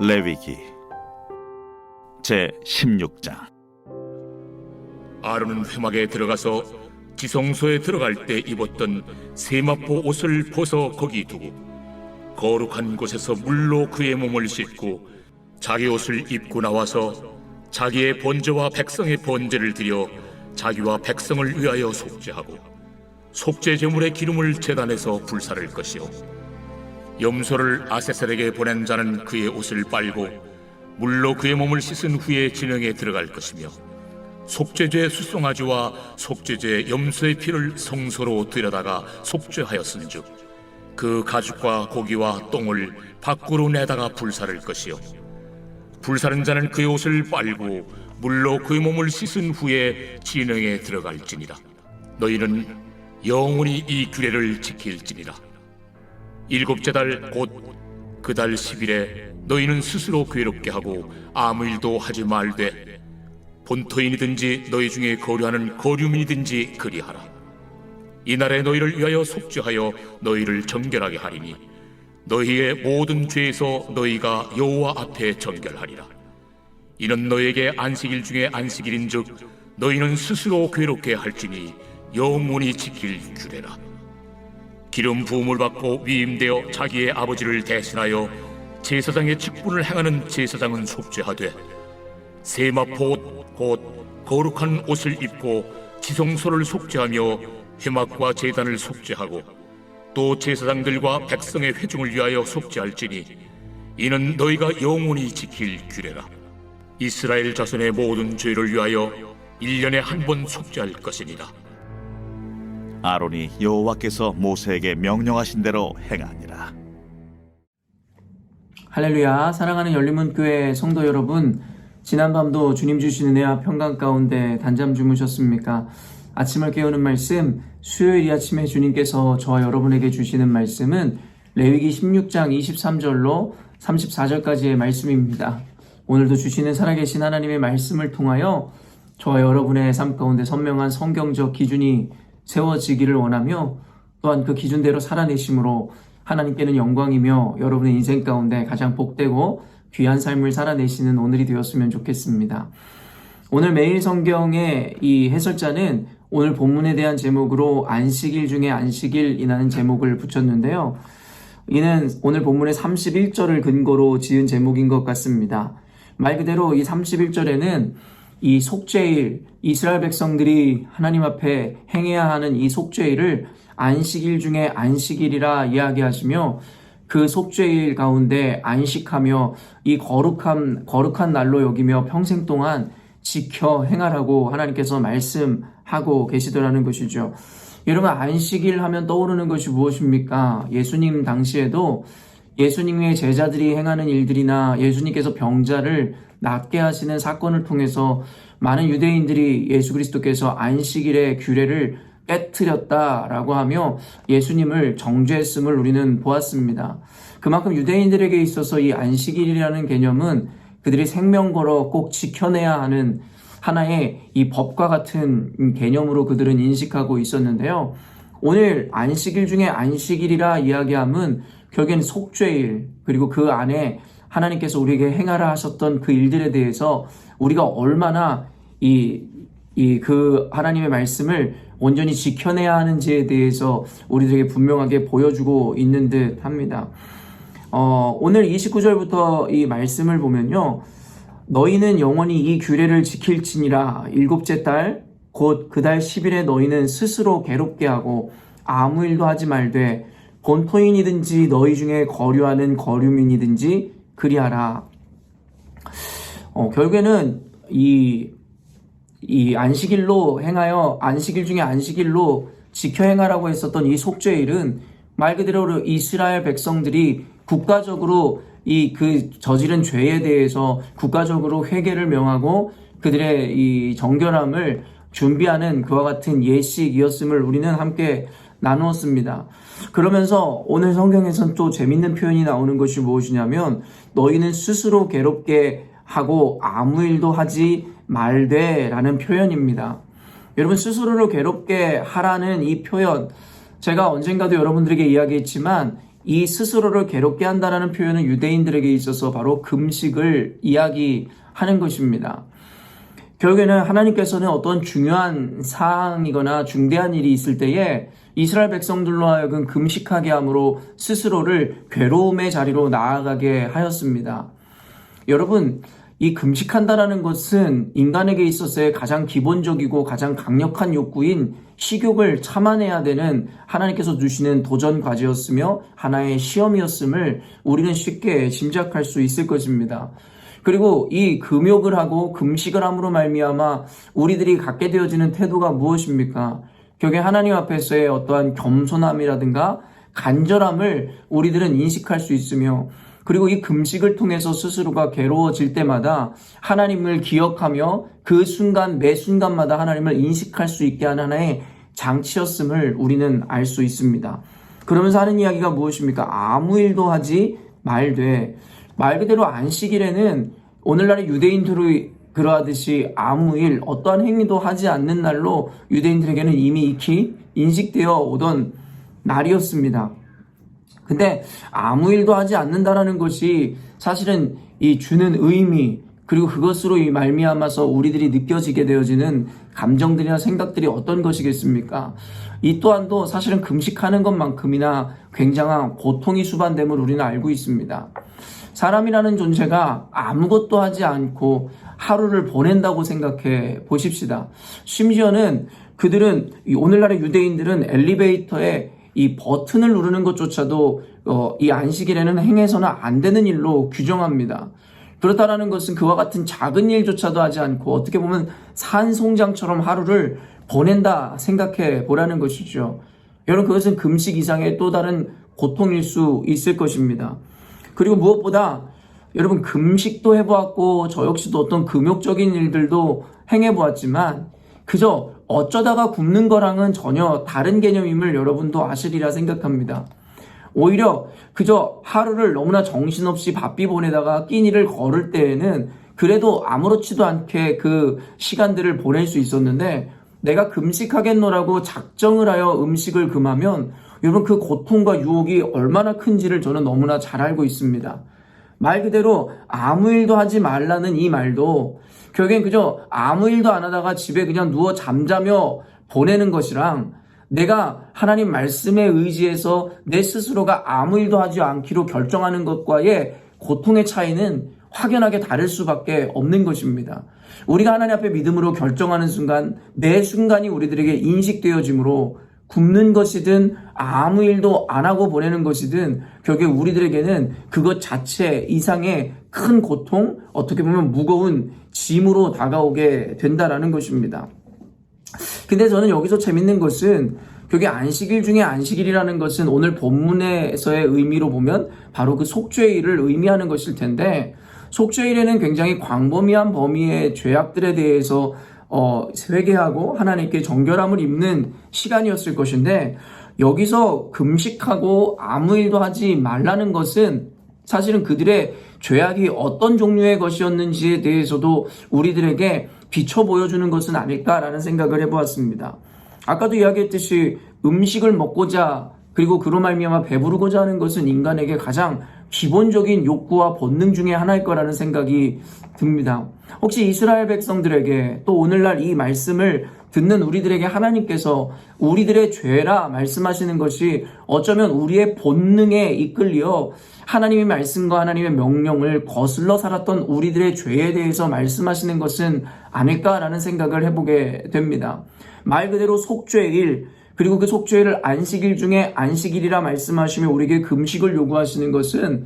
레위기 제 16장. 아론은 회막에 들어가서 지성소에 들어갈 때 입었던 세마포 옷을 벗어 거기 두고 거룩한 곳에서 물로 그의 몸을 씻고 자기 옷을 입고 나와서 자기의 번제와 백성의 번제를 드려 자기와 백성을 위하여 속죄하고 속죄 제물의 기름을 제단에서 불사를 것이요 염소를 아세셀에게 보낸 자는 그의 옷을 빨고 물로 그의 몸을 씻은 후에 진영에 들어갈 것이며 속죄제 수송아지와 속죄제 염소의 피를 성소로 들여다가 속죄하였은즉 그 가죽과 고기와 똥을 밖으로 내다가 불사를 것이요 불사른 자는 그의 옷을 빨고 물로 그의 몸을 씻은 후에 진영에 들어갈지니라. 너희는 영원히 이 규례를 지킬지니라. 일곱째 달 곧 그 달 10일에 너희는 스스로 괴롭게 하고 아무 일도 하지 말되 본토인이든지 너희 중에 거류하는 거류민이든지 그리하라. 이날에 너희를 위하여 속죄하여 너희를 정결하게 하리니 너희의 모든 죄에서 너희가 여호와 앞에 정결하리라. 이는 너희에게 안식일 중에 안식일인즉 너희는 스스로 괴롭게 할지니 영원히 지킬 규례라. 기름 부음을 받고 위임되어 자기의 아버지를 대신하여 제사장의 직분을 행하는 제사장은 속죄하되 세마포 옷 곧 거룩한 옷을 입고 지성소를 속죄하며 회막과 제단을 속죄하고 또 제사장들과 백성의 회중을 위하여 속죄할지니 이는 너희가 영원히 지킬 규례라. 이스라엘 자손의 모든 죄를 위하여 1년에 한 번 속죄할 것이니라. 아론이 여호와께서 모세에게 명령하신 대로 행하니라. 할렐루야. 사랑하는 열린문교회 성도 여러분, 지난밤도 주님 주신 은혜와 평강 가운데 단잠 주무셨습니까? 아침을 깨우는 말씀, 수요일 아침에 주님께서 저와 여러분에게 주시는 말씀은 레위기 16장 23절로 34절까지의 말씀입니다. 오늘도 주시는 살아계신 하나님의 말씀을 통하여 저와 여러분의 삶 가운데 선명한 성경적 기준이 세워지기를 원하며 또한 그 기준대로 살아내심으로 하나님께는 영광이며 여러분의 인생 가운데 가장 복되고 귀한 삶을 살아내시는 오늘이 되었으면 좋겠습니다. 오늘 매일 성경의 이 해설자는 오늘 본문에 대한 제목으로 안식일 중에 안식일이라는 제목을 붙였는데요. 이는 오늘 본문의 31절을 근거로 지은 제목인 것 같습니다. 말 그대로 이 31절에는 이 속죄일, 이스라엘 백성들이 하나님 앞에 행해야 하는 이 속죄일을 안식일 중에 안식일이라 이야기하시며 그 속죄일 가운데 안식하며 이 거룩한 날로 여기며 평생 동안 지켜 행하라고 하나님께서 말씀하고 계시더라는 것이죠. 여러분, 안식일 하면 떠오르는 것이 무엇입니까? 예수님 당시에도 예수님의 제자들이 행하는 일들이나 예수님께서 병자를 낫게 하시는 사건을 통해서 많은 유대인들이 예수 그리스도께서 안식일의 규례를 깨트렸다라고 하며 예수님을 정죄했음을 우리는 보았습니다. 그만큼 유대인들에게 있어서 이 안식일이라는 개념은 그들이 생명 걸어 꼭 지켜내야 하는 하나의 이 법과 같은 개념으로 그들은 인식하고 있었는데요. 오늘 안식일 중에 안식일이라 이야기함은 결국엔 속죄일, 그리고 그 안에 하나님께서 우리에게 행하라 하셨던 그 일들에 대해서 우리가 얼마나 그 하나님의 말씀을 온전히 지켜내야 하는지에 대해서 우리들에게 분명하게 보여주고 있는 듯 합니다. 오늘 29절부터 이 말씀을 보면요. 너희는 영원히 이 규례를 지킬지니라. 일곱째 달 곧 그 달 10일에 너희는 스스로 괴롭게 하고 아무 일도 하지 말되 본토인이든지 너희 중에 거류하는 거류민이든지 그리하라. 결국에는 이 안식일로 행하여 안식일 중에 안식일로 지켜 행하라고 했었던 이 속죄일은 말 그대로 이스라엘 백성들이 국가적으로 그 저지른 죄에 대해서 국가적으로 회개를 명하고 그들의 이 정결함을 준비하는 그와 같은 예식이었음을 우리는 함께 나누었습니다. 그러면서 오늘 성경에서는 또 재밌는 표현이 나오는 것이 무엇이냐면 너희는 스스로 괴롭게 하고 아무 일도 하지 말되 라는 표현입니다. 여러분, 스스로를 괴롭게 하라는 이 표현, 제가 언젠가도 여러분들에게 이야기했지만 이 스스로를 괴롭게 한다라는 표현은 유대인들에게 있어서 바로 금식을 이야기하는 것입니다. 결국에는 하나님께서는 어떤 중요한 사항이거나 중대한 일이 있을 때에 이스라엘 백성들로 하여금 금식하게 함으로 스스로를 괴로움의 자리로 나아가게 하였습니다. 여러분, 이 금식한다라는 것은 인간에게 있어서의 가장 기본적이고 가장 강력한 욕구인 식욕을 참아내야 되는 하나님께서 주시는 도전 과제였으며 하나의 시험이었음을 우리는 쉽게 짐작할 수 있을 것입니다. 그리고 이 금욕을 하고 금식을 함으로 말미암아 우리들이 갖게 되어지는 태도가 무엇입니까? 결국에 하나님 앞에서의 어떠한 겸손함이라든가 간절함을 우리들은 인식할 수 있으며, 그리고 이 금식을 통해서 스스로가 괴로워질 때마다 하나님을 기억하며 그 순간 매 순간마다 하나님을 인식할 수 있게 하는 하나의 장치였음을 우리는 알 수 있습니다. 그러면서 하는 이야기가 무엇입니까? 아무 일도 하지 말되, 말 그대로 안식일에는 오늘날의 유대인들이 그러하듯이 아무 일, 어떠한 행위도 하지 않는 날로 유대인들에게는 이미 익히 인식되어 오던 날이었습니다. 근데 아무 일도 하지 않는다라는 것이 사실은 이 주는 의미, 그리고 그것으로 이 말미암아서 우리들이 느껴지게 되어지는 감정들이나 생각들이 어떤 것이겠습니까? 이 또한도 사실은 금식하는 것만큼이나 굉장한 고통이 수반됨을 우리는 알고 있습니다. 사람이라는 존재가 아무것도 하지 않고 하루를 보낸다고 생각해 보십시다. 심지어는 그들은, 오늘날의 유대인들은 엘리베이터에 이 버튼을 누르는 것조차도 이 안식일에는 행해서는 안 되는 일로 규정합니다. 그렇다라는 것은 그와 같은 작은 일조차도 하지 않고 어떻게 보면 산송장처럼 하루를 보낸다 생각해 보라는 것이죠. 여러분, 그것은 금식 이상의 또 다른 고통일 수 있을 것입니다. 그리고 무엇보다 여러분, 금식도 해보았고 저 역시도 어떤 금욕적인 일들도 행해보았지만 그저 어쩌다가 굶는 거랑은 전혀 다른 개념임을 여러분도 아시리라 생각합니다. 오히려 그저 하루를 너무나 정신없이 바삐 보내다가 끼니를 걸을 때에는 그래도 아무렇지도 않게 그 시간들을 보낼 수 있었는데, 내가 금식하겠노라고 작정을 하여 음식을 금하면 여러분, 그 고통과 유혹이 얼마나 큰지를 저는 너무나 잘 알고 있습니다. 말 그대로 아무 일도 하지 말라는 이 말도 결국엔 그저 아무 일도 안 하다가 집에 그냥 누워 잠자며 보내는 것이랑 내가 하나님 말씀에 의지해서 내 스스로가 아무 일도 하지 않기로 결정하는 것과의 고통의 차이는 확연하게 다를 수밖에 없는 것입니다. 우리가 하나님 앞에 믿음으로 결정하는 순간 매 순간이 우리들에게 인식되어지므로 굶는 것이든 아무 일도 안 하고 보내는 것이든 결국에 우리들에게는 그것 자체 이상의 큰 고통, 어떻게 보면 무거운 짐으로 다가오게 된다라는 것입니다. 근데 저는 여기서 재밌는 것은 결국에 안식일 중에 안식일이라는 것은 오늘 본문에서의 의미로 보면 바로 그 속죄일을 의미하는 것일 텐데, 속죄일에는 굉장히 광범위한 범위의 죄악들에 대해서 회개하고 하나님께 정결함을 입는 시간이었을 것인데, 여기서 금식하고 아무 일도 하지 말라는 것은 사실은 그들의 죄악이 어떤 종류의 것이었는지에 대해서도 우리들에게 비춰 보여주는 것은 아닐까라는 생각을 해보았습니다. 아까도 이야기했듯이 음식을 먹고자, 그리고 그로 말미암아 배부르고자 하는 것은 인간에게 가장 기본적인 욕구와 본능 중에 하나일 거라는 생각이 듭니다. 혹시 이스라엘 백성들에게, 또 오늘날 이 말씀을 듣는 우리들에게 하나님께서 우리들의 죄라 말씀하시는 것이 어쩌면 우리의 본능에 이끌려 하나님의 말씀과 하나님의 명령을 거슬러 살았던 우리들의 죄에 대해서 말씀하시는 것은 아닐까라는 생각을 해보게 됩니다. 말 그대로 속죄일, 그리고 그 속죄일을 안식일 중에 안식일이라 말씀하시며 우리에게 금식을 요구하시는 것은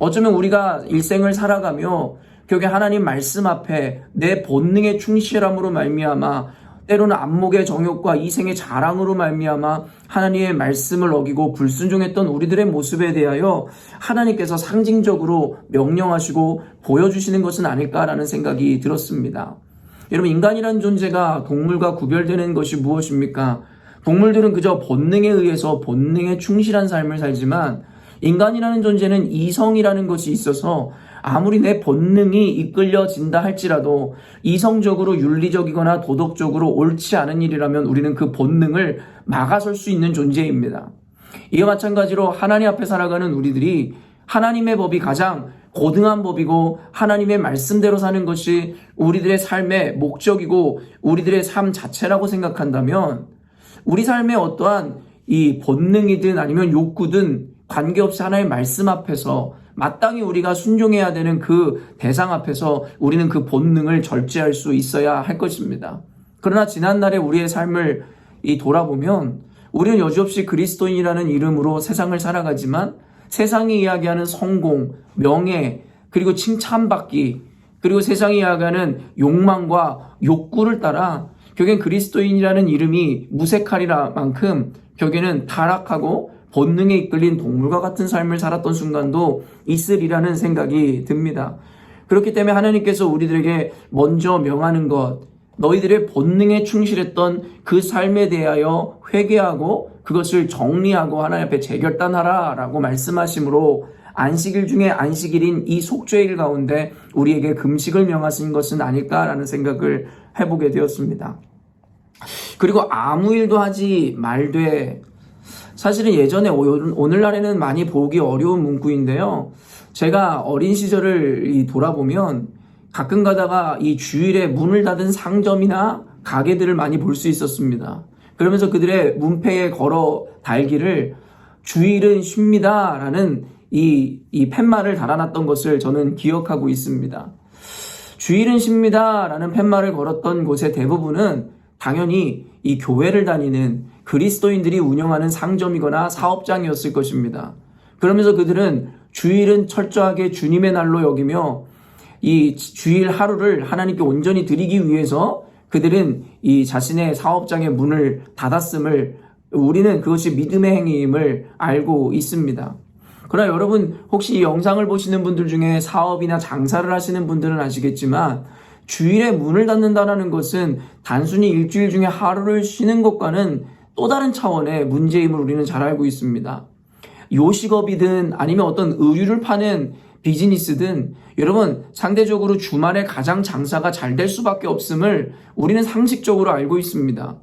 어쩌면 우리가 일생을 살아가며 결국에 하나님 말씀 앞에 내 본능에 충실함으로 말미암아, 때로는 안목의 정욕과 이생의 자랑으로 말미암아 하나님의 말씀을 어기고 불순종했던 우리들의 모습에 대하여 하나님께서 상징적으로 명령하시고 보여주시는 것은 아닐까라는 생각이 들었습니다. 여러분, 인간이라는 존재가 동물과 구별되는 것이 무엇입니까? 동물들은 그저 본능에 의해서 본능에 충실한 삶을 살지만 인간이라는 존재는 이성이라는 것이 있어서 아무리 내 본능이 이끌려진다 할지라도 이성적으로 윤리적이거나 도덕적으로 옳지 않은 일이라면 우리는 그 본능을 막아설 수 있는 존재입니다. 이와 마찬가지로 하나님 앞에 살아가는 우리들이 하나님의 법이 가장 고등한 법이고 하나님의 말씀대로 사는 것이 우리들의 삶의 목적이고 우리들의 삶 자체라고 생각한다면 우리 삶의 어떠한 이 본능이든 아니면 욕구든 관계없이 하나님의 말씀 앞에서 마땅히 우리가 순종해야 되는 그 대상 앞에서 우리는 그 본능을 절제할 수 있어야 할 것입니다. 그러나 지난날의 우리의 삶을 돌아보면 우리는 여지없이 그리스도인이라는 이름으로 세상을 살아가지만 세상이 이야기하는 성공, 명예, 그리고 칭찬받기, 그리고 세상이 이야기하는 욕망과 욕구를 따라 결국엔 그리스도인이라는 이름이 무색하리라 만큼 결국에는 타락하고 본능에 이끌린 동물과 같은 삶을 살았던 순간도 있으리라는 생각이 듭니다. 그렇기 때문에 하나님께서 우리들에게 먼저 명하는 것, 너희들의 본능에 충실했던 그 삶에 대하여 회개하고 그것을 정리하고 하나님 앞에 재결단하라 라고 말씀하시므로 안식일 중에 안식일인 이 속죄일 가운데 우리에게 금식을 명하신 것은 아닐까라는 생각을 해보게 되었습니다. 그리고 아무 일도 하지 말되, 사실은 예전에 오늘날에는 많이 보기 어려운 문구인데요. 제가 어린 시절을 돌아보면 가끔 가다가 이 주일에 문을 닫은 상점이나 가게들을 많이 볼 수 있었습니다. 그러면서 그들의 문패에 걸어 달기를 주일은 쉽니다 라는 이 팻말을 달아놨던 것을 저는 기억하고 있습니다. 주일은 쉽니다 라는 팻말을 걸었던 곳의 대부분은 당연히 이 교회를 다니는 그리스도인들이 운영하는 상점이거나 사업장이었을 것입니다. 그러면서 그들은 주일은 철저하게 주님의 날로 여기며 이 주일 하루를 하나님께 온전히 드리기 위해서 그들은 이 자신의 사업장의 문을 닫았음을 우리는 그것이 믿음의 행위임을 알고 있습니다. 그러나 여러분 혹시 이 영상을 보시는 분들 중에 사업이나 장사를 하시는 분들은 아시겠지만 주일에 문을 닫는다는 것은 단순히 일주일 중에 하루를 쉬는 것과는 또 다른 차원의 문제임을 우리는 잘 알고 있습니다. 요식업이든 아니면 어떤 의류를 파는 비즈니스든 여러분 상대적으로 주말에 가장 장사가 잘 될 수밖에 없음을 우리는 상식적으로 알고 있습니다.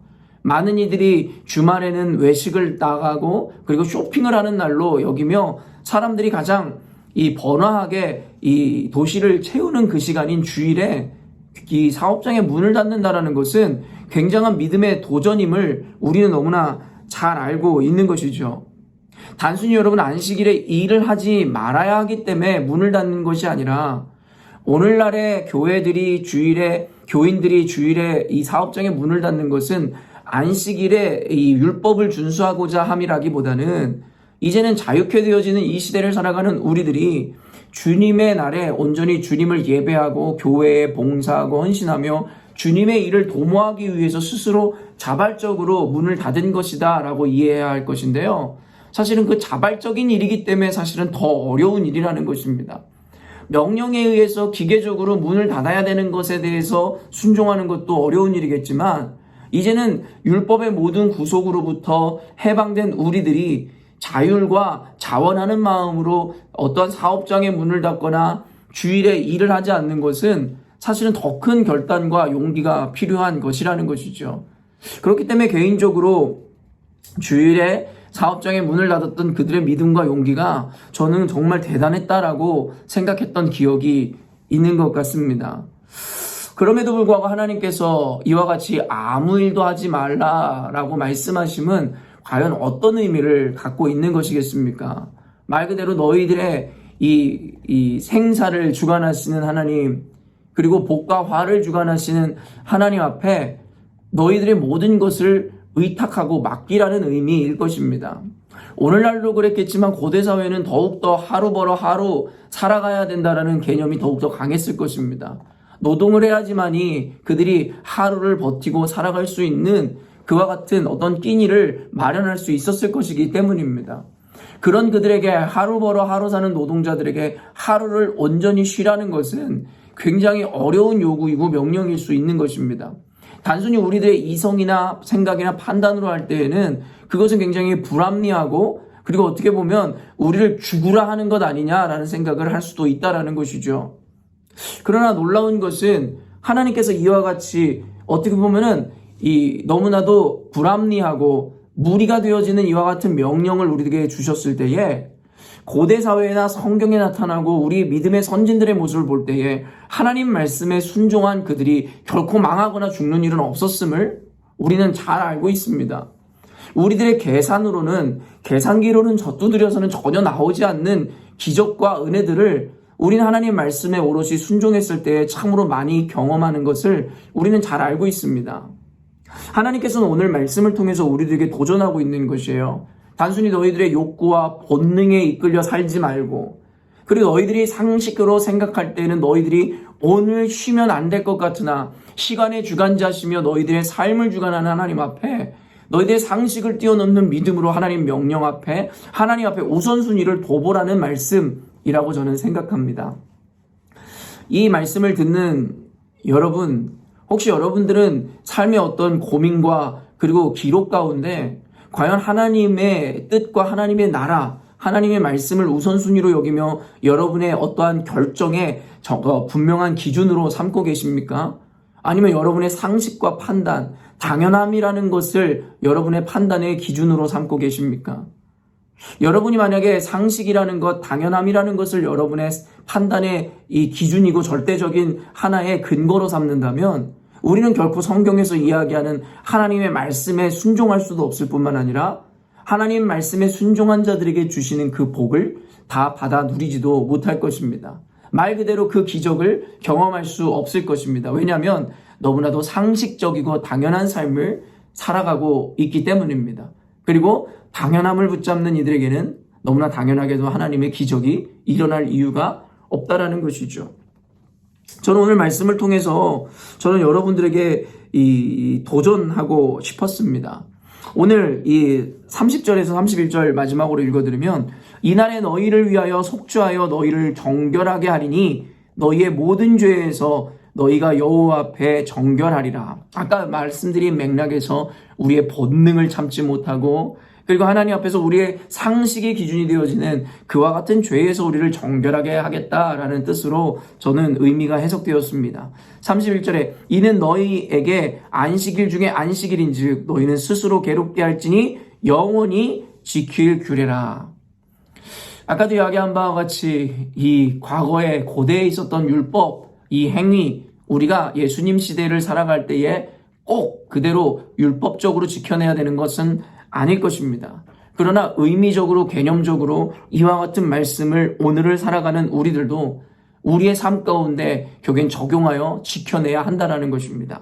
많은 이들이 주말에는 외식을 나가고 그리고 쇼핑을 하는 날로 여기며 사람들이 가장 이 번화하게 이 도시를 채우는 그 시간인 주일에 이 사업장에 문을 닫는다라는 것은 굉장한 믿음의 도전임을 우리는 너무나 잘 알고 있는 것이죠. 단순히 여러분 안식일에 일을 하지 말아야 하기 때문에 문을 닫는 것이 아니라 오늘날의 교인들이 주일에 이 사업장에 문을 닫는 것은 안식일에 이 율법을 준수하고자 함이라기보다는 이제는 자유케 되어지는 이 시대를 살아가는 우리들이 주님의 날에 온전히 주님을 예배하고 교회에 봉사하고 헌신하며 주님의 일을 도모하기 위해서 스스로 자발적으로 문을 닫은 것이다 라고 이해해야 할 것인데요. 사실은 그 자발적인 일이기 때문에 사실은 더 어려운 일이라는 것입니다. 명령에 의해서 기계적으로 문을 닫아야 되는 것에 대해서 순종하는 것도 어려운 일이겠지만 이제는 율법의 모든 구속으로부터 해방된 우리들이 자율과 자원하는 마음으로 어떠한 사업장의 문을 닫거나 주일에 일을 하지 않는 것은 사실은 더 큰 결단과 용기가 필요한 것이라는 것이죠. 그렇기 때문에 개인적으로 주일에 사업장의 문을 닫았던 그들의 믿음과 용기가 저는 정말 대단했다라고 생각했던 기억이 있는 것 같습니다. 그럼에도 불구하고 하나님께서 이와 같이 아무 일도 하지 말라라고 말씀하심은 과연 어떤 의미를 갖고 있는 것이겠습니까? 말 그대로 너희들의 이 생사를 주관하시는 하나님, 그리고 복과 화를 주관하시는 하나님 앞에 너희들의 모든 것을 의탁하고 맡기라는 의미일 것입니다. 오늘날도 그랬겠지만 고대 사회는 더욱더 하루 벌어 하루 살아가야 된다라는 개념이 더욱더 강했을 것입니다. 노동을 해야지만이 그들이 하루를 버티고 살아갈 수 있는 그와 같은 어떤 끼니를 마련할 수 있었을 것이기 때문입니다. 그런 그들에게 하루 벌어 하루 사는 노동자들에게 하루를 온전히 쉬라는 것은 굉장히 어려운 요구이고 명령일 수 있는 것입니다. 단순히 우리들의 이성이나 생각이나 판단으로 할 때에는 그것은 굉장히 불합리하고 그리고 어떻게 보면 우리를 죽으라 하는 것 아니냐라는 생각을 할 수도 있다라는 것이죠. 그러나 놀라운 것은 하나님께서 이와 같이 어떻게 보면은 이 너무나도 불합리하고 무리가 되어지는 이와 같은 명령을 우리에게 주셨을 때에 고대 사회나 성경에 나타나고 우리 믿음의 선진들의 모습을 볼 때에 하나님 말씀에 순종한 그들이 결코 망하거나 죽는 일은 없었음을 우리는 잘 알고 있습니다. 우리들의 계산기로는 젖두드려서는 전혀 나오지 않는 기적과 은혜들을 우리는 하나님 말씀에 오롯이 순종했을 때 참으로 많이 경험하는 것을 우리는 잘 알고 있습니다. 하나님께서는 오늘 말씀을 통해서 우리들에게 도전하고 있는 것이에요. 단순히 너희들의 욕구와 본능에 이끌려 살지 말고, 그리고 너희들이 상식으로 생각할 때는 너희들이 오늘 쉬면 안 될 것 같으나 시간의 주관자시며 너희들의 삶을 주관하는 하나님 앞에 너희들의 상식을 뛰어넘는 믿음으로 하나님 명령 앞에 하나님 앞에 우선순위를 둬보라는 말씀이라고 저는 생각합니다. 이 말씀을 듣는 여러분, 혹시 여러분들은 삶의 어떤 고민과 그리고 기록 가운데 과연 하나님의 뜻과 하나님의 나라, 하나님의 말씀을 우선순위로 여기며 여러분의 어떠한 결정에 분명한 기준으로 삼고 계십니까? 아니면 여러분의 상식과 판단, 당연함이라는 것을 여러분의 판단의 기준으로 삼고 계십니까? 여러분이 만약에 상식이라는 것, 당연함이라는 것을 여러분의 판단의 이 기준이고 절대적인 하나의 근거로 삼는다면 우리는 결코 성경에서 이야기하는 하나님의 말씀에 순종할 수도 없을 뿐만 아니라 하나님 말씀에 순종한 자들에게 주시는 그 복을 다 받아 누리지도 못할 것입니다. 말 그대로 그 기적을 경험할 수 없을 것입니다. 왜냐하면 너무나도 상식적이고 당연한 삶을 살아가고 있기 때문입니다. 그리고 당연함을 붙잡는 이들에게는 너무나 당연하게도 하나님의 기적이 일어날 이유가 없다라는 것이죠. 저는 오늘 말씀을 통해서 저는 여러분들에게 도전하고 싶었습니다. 오늘 이 30절에서 31절 마지막으로 읽어드리면 이날에 너희를 위하여 속죄하여 너희를 정결하게 하리니 너희의 모든 죄에서 너희가 여호와 앞에 정결하리라. 아까 말씀드린 맥락에서 우리의 본능을 참지 못하고 그리고 하나님 앞에서 우리의 상식의 기준이 되어지는 그와 같은 죄에서 우리를 정결하게 하겠다라는 뜻으로 저는 의미가 해석되었습니다. 31절에 이는 너희에게 안식일 중에 안식일인즉 너희는 스스로 괴롭게 할지니 영원히 지킬 규례라. 아까도 이야기한 바와 같이 이 과거에 고대에 있었던 율법, 이 행위, 우리가 예수님 시대를 살아갈 때에 꼭 그대로 율법적으로 지켜내야 되는 것은 아닐 것입니다. 그러나 의미적으로 개념적으로 이와 같은 말씀을 오늘을 살아가는 우리들도 우리의 삶 가운데 결국엔 적용하여 지켜내야 한다는 것입니다.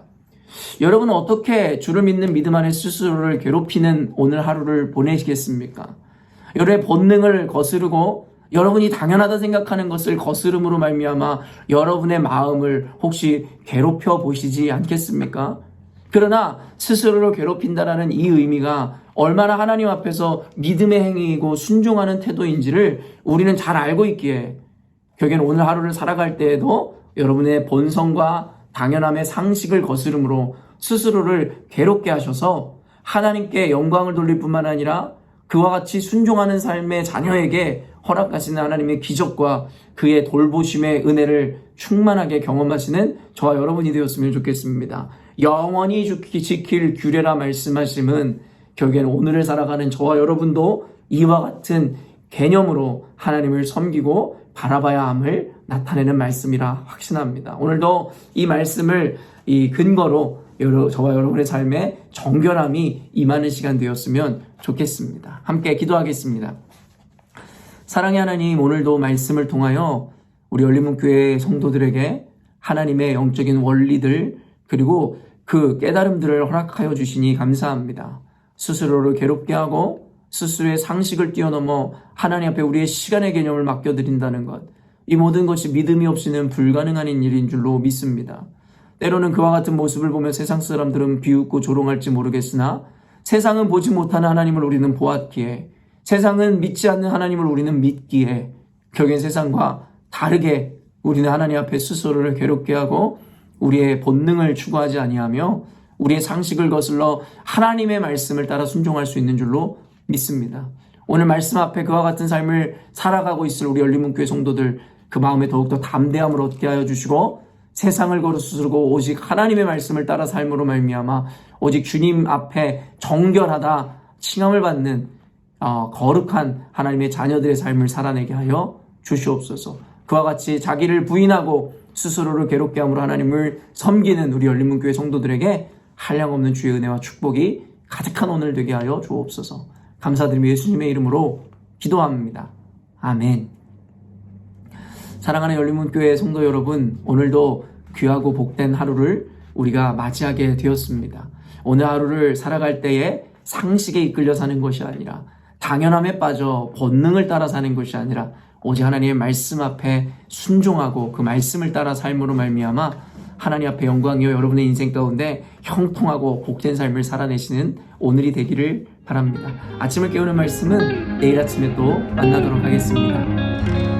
여러분은 어떻게 주를 믿는 믿음 안에 스스로를 괴롭히는 오늘 하루를 보내시겠습니까? 여러분의 본능을 거스르고 여러분이 당연하다 생각하는 것을 거스름으로 말미암아 여러분의 마음을 혹시 괴롭혀 보시지 않겠습니까? 그러나 스스로를 괴롭힌다라는 이 의미가 얼마나 하나님 앞에서 믿음의 행위이고 순종하는 태도인지를 우리는 잘 알고 있기에 결국엔 오늘 하루를 살아갈 때에도 여러분의 본성과 당연함의 상식을 거스름으로 스스로를 괴롭게 하셔서 하나님께 영광을 돌릴 뿐만 아니라 그와 같이 순종하는 삶의 자녀에게 허락하시는 하나님의 기적과 그의 돌보심의 은혜를 충만하게 경험하시는 저와 여러분이 되었으면 좋겠습니다. 영원히 지킬 규례라 말씀하심은 결국엔 오늘을 살아가는 저와 여러분도 이와 같은 개념으로 하나님을 섬기고 바라봐야 함을 나타내는 말씀이라 확신합니다. 오늘도 이 말씀을 이 근거로 저와 여러분의 삶에 정결함이 임하는 시간 되었으면 좋겠습니다. 함께 기도하겠습니다. 사랑의 하나님, 오늘도 말씀을 통하여 우리 열린문교회 성도들에게 하나님의 영적인 원리들 그리고 그 깨달음들을 허락하여 주시니 감사합니다. 스스로를 괴롭게 하고 스스로의 상식을 뛰어넘어 하나님 앞에 우리의 시간의 개념을 맡겨드린다는 것, 이 모든 것이 믿음이 없이는 불가능한 일인 줄로 믿습니다. 때로는 그와 같은 모습을 보며 세상 사람들은 비웃고 조롱할지 모르겠으나 세상은 보지 못하는 하나님을 우리는 보았기에, 세상은 믿지 않는 하나님을 우리는 믿기에 결국엔 세상과 다르게 우리는 하나님 앞에 스스로를 괴롭게 하고 우리의 본능을 추구하지 아니하며 우리의 상식을 거슬러 하나님의 말씀을 따라 순종할 수 있는 줄로 믿습니다. 오늘 말씀 앞에 그와 같은 삶을 살아가고 있을 우리 열린문교회 성도들 그 마음에 더욱더 담대함을 얻게 하여 주시고 세상을 거스르고 오직 하나님의 말씀을 따라 삶으로 말미암아 오직 주님 앞에 정결하다 칭함을 받는 거룩한 하나님의 자녀들의 삶을 살아내게 하여 주시옵소서. 그와 같이 자기를 부인하고 스스로를 괴롭게 함으로 하나님을 섬기는 우리 열린문교회 성도들에게 한량없는 주의 은혜와 축복이 가득한 오늘 되게 하여 주옵소서. 감사드리며 예수님의 이름으로 기도합니다. 아멘. 사랑하는 열린문교회 성도 여러분, 오늘도 귀하고 복된 하루를 우리가 맞이하게 되었습니다. 오늘 하루를 살아갈 때에 상식에 이끌려 사는 것이 아니라, 당연함에 빠져 본능을 따라 사는 것이 아니라 오직 하나님의 말씀 앞에 순종하고 그 말씀을 따라 삶으로 말미암아 하나님 앞에 영광이요 여러분의 인생 가운데 형통하고 복된 삶을 살아내시는 오늘이 되기를 바랍니다. 아침을 깨우는 말씀은 내일 아침에 또 만나도록 하겠습니다.